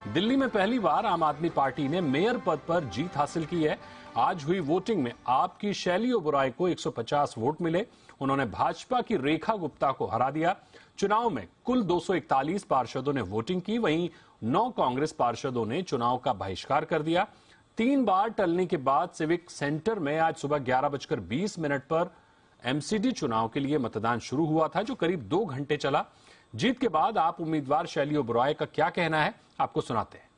दिल्ली में पहली बार आम आदमी पार्टी ने मेयर पद पर जीत हासिल की है। आज हुई वोटिंग में आप की शैली ओबराय को 150 वोट मिले। उन्होंने भाजपा की रेखा गुप्ता को हरा दिया। चुनाव में कुल 241 पार्षदों ने वोटिंग की, वहीं 9 कांग्रेस पार्षदों ने चुनाव का बहिष्कार कर दिया। 3 बार टलने के बाद सिविक सेंटर में आज सुबह 11:20 पर एमसीडी चुनाव के लिए मतदान शुरू हुआ था, जो करीब 2 घंटे चला। जीत के बाद आप उम्मीदवार शैली ओबराय का क्या कहना है, आपको सुनाते हैं।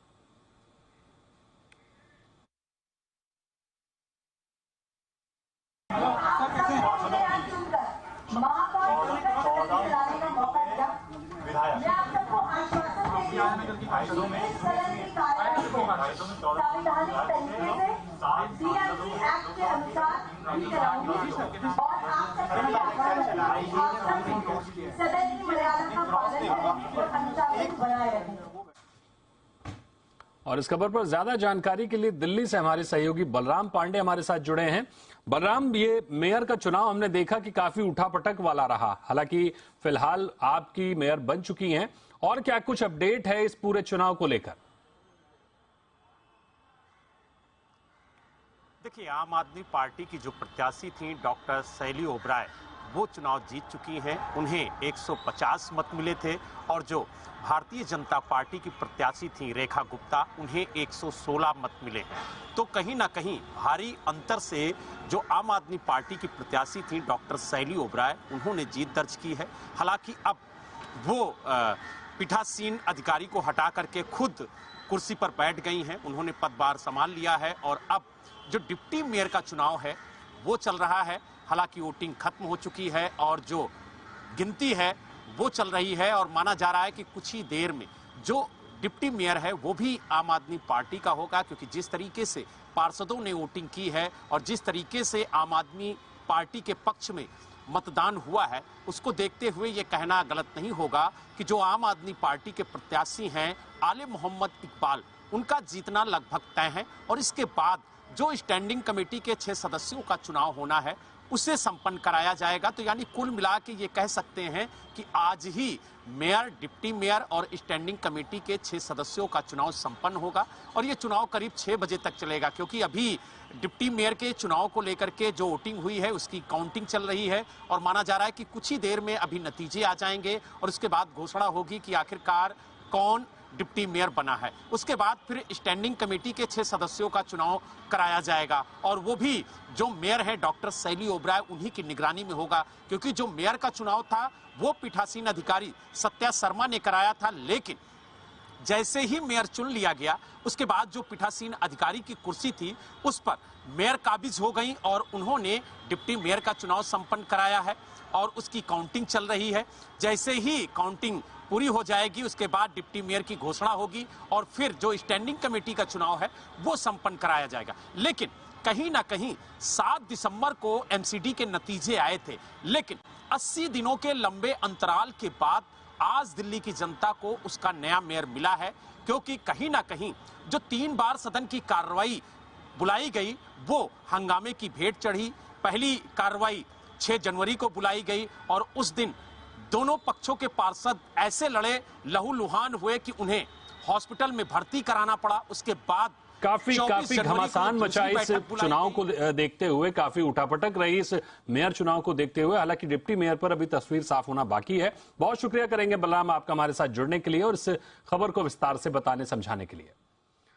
और इस खबर पर ज्यादा जानकारी के लिए दिल्ली से हमारे सहयोगी बलराम पांडे हमारे साथ जुड़े हैं। बलराम, ये मेयर का चुनाव हमने देखा कि काफी उठापटक वाला रहा, हालांकि फिलहाल आपकी मेयर बन चुकी हैं, और क्या कुछ अपडेट है इस पूरे चुनाव को लेकर? देखिए, आम आदमी पार्टी की जो प्रत्याशी थी डॉक्टर शैली ओबराय, वो चुनाव जीत चुकी हैं। उन्हें 150 मत मिले थे, और जो भारतीय जनता पार्टी की प्रत्याशी थी रेखा गुप्ता, उन्हें 116 मत मिले हैं। तो कहीं ना कहीं भारी अंतर से जो आम आदमी पार्टी की प्रत्याशी थी डॉक्टर शैली ओबराय, उन्होंने जीत दर्ज की है। हालांकि अब वो पीठासीन अधिकारी को हटा करके खुद कुर्सी पर बैठ गई हैं। उन्होंने पदभार संभाल लिया है, और अब जो डिप्टी मेयर का चुनाव है वो चल रहा है। हालांकि वोटिंग खत्म हो चुकी है और जो गिनती है वो चल रही है, और माना जा रहा है कि कुछ ही देर में जो डिप्टी मेयर है वो भी आम आदमी पार्टी का होगा, क्योंकि जिस तरीके से पार्षदों ने वोटिंग की है और जिस तरीके से आम आदमी पार्टी के पक्ष में मतदान हुआ है, उसको देखते हुए ये कहना गलत नहीं होगा कि जो आम आदमी पार्टी के प्रत्याशी हैं आले मोहम्मद इकबाल, उनका जीतना लगभग तय है। और इसके बाद जो स्टैंडिंग कमेटी के 6 सदस्यों का चुनाव होना है उसे संपन्न कराया जाएगा। तो यानी कुल मिला के ये कह सकते हैं कि आज ही मेयर, डिप्टी मेयर और स्टैंडिंग कमेटी के 6 सदस्यों का चुनाव संपन्न होगा, और ये चुनाव करीब 6 बजे तक चलेगा, क्योंकि अभी डिप्टी मेयर के चुनाव को लेकर के जो वोटिंग हुई है उसकी काउंटिंग चल रही है, और माना जा रहा है कि कुछ ही देर में अभी नतीजे आ जाएंगे और उसके बाद घोषणा होगी कि आखिरकार कौन डिप्टी मेयर बना है। उसके बाद फिर स्टैंडिंग कमेटी के 6 सदस्यों का चुनाव कराया जाएगा, और वो भी जो मेयर है डॉक्टर शैली ओबराय, उन्हीं की निगरानी में होगा, क्योंकि जो मेयर का चुनाव था वो पीठासीन अधिकारी सत्या शर्मा ने कराया था। लेकिन जैसे ही मेयर चुन लिया गया, उसके बाद जो पीठासीन अधिकारी की कुर्सी थी उस पर मेयर काबिज हो गई, और उन्होंने डिप्टी मेयर का चुनाव संपन्न कराया है, और उसकी काउंटिंग चल रही है। जैसे ही काउंटिंग पूरी हो जाएगी उसके बाद डिप्टी मेयर की घोषणा होगी, और फिर जो स्टैंडिंग कमेटी का चुनाव है वो संपन्न कराया जाएगा। लेकिन कहीं ना कहीं 7 दिसंबर को एमसीडी के नतीजे आए थे, लेकिन 80 दिनों के लंबे अंतराल के बाद आज दिल्ली की जनता को उसका नया मेयर मिला है, क्योंकि कहीं ना कहीं जो 3 बार सदन की कार्रवाई बुलाई गई वो हंगामे की भेंट चढ़ी। पहली कार्रवाई 6 जनवरी को बुलाई गई, और उस दिन दोनों पक्षों के पार्षद ऐसे लड़े, लहूलुहान हुए कि उन्हें हॉस्पिटल में भर्ती कराना पड़ा। उसके बाद काफी घमासान मचा इस चुनाव को देखते हुए, काफी उठापटक रही इस मेयर चुनाव को देखते हुए। हालांकि डिप्टी मेयर पर अभी तस्वीर साफ होना बाकी है। बहुत शुक्रिया करेंगे बलराम आपका हमारे साथ जुड़ने के लिए और इस खबर को विस्तार से बताने समझाने के लिए।